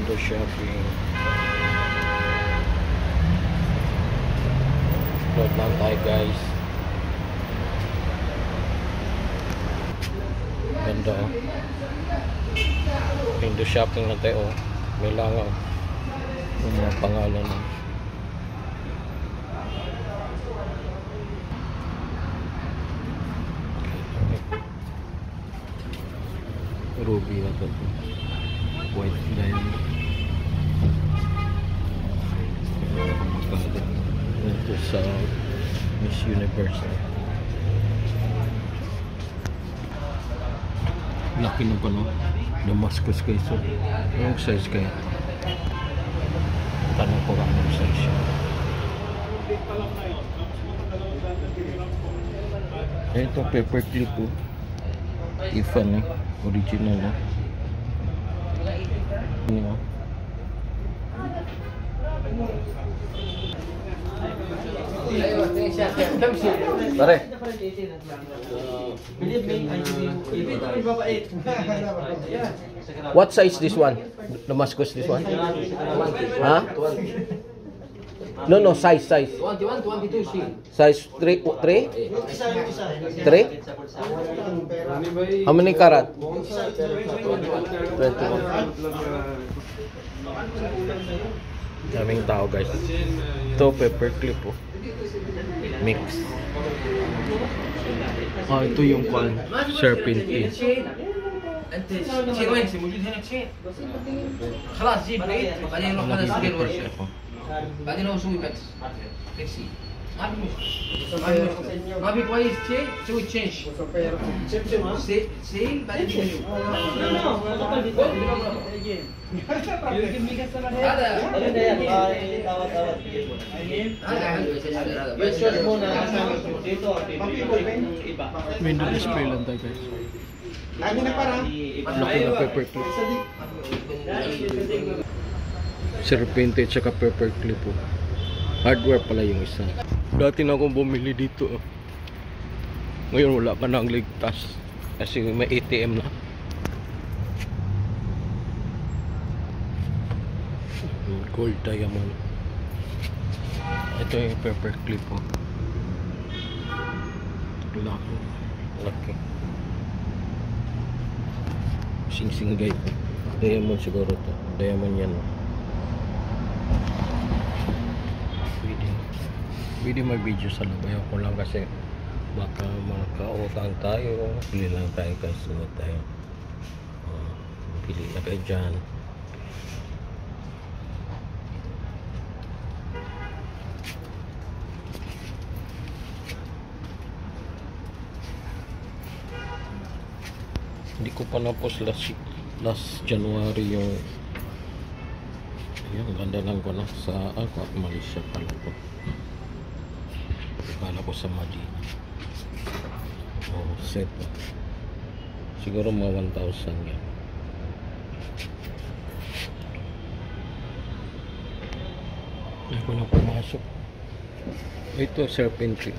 window shopping. Load lang tayo guys. Ganda oh. Window shopping lang tayo oh. May langaw yung mga pangalan oh. Ruby na to. White diamond. Ito sa Miss Universe. Laki ng pano. Damascus kayo. So, anong size kaya? Tanong ko kung anong size siya. Ito paper clip po. Ifan original no. Ini Pare. What size this one? Damascus this one? Huh? No, size. 21, 22 shield. Size 3? 3? How many karat? 21. Daming tao guys. Ito paper clip oh. Mix. Ito yung serpentine. انت تشيل وين موجود هنا تشيل خلاص جيب بعيد بعدين نروح هذا سكيل ورشه بعدين هو سوي مكس فيكسي ما في مشكله ما في كويس تشيل سوي تشينج سيل بعدين Window display lang tayo guys. Lagi na para. Laki na paper clip. Serpente at saka paper clip oh. Hardware pala yung isa. Dati na akong bumili dito oh. Ngayon wala ka nang ligtas. Kasi may ATM na. Gold diamond. Ito yung paper clip oh. Laki. Sing-singgay po. Diamond siguro to. Diamond yan. Pwede may video sa labay ko lang kasi baka makautang tayo. Pili lang tayo guys. Sunod tayo. Pili na kayo dyan. Hindi ko pa napos last January yung ganda lang ko na sa Malaysia pala ko. Kala ko sa Madina. Set siguro mga 1,000 yan. Hindi ko na pumasok. Ito serpentine.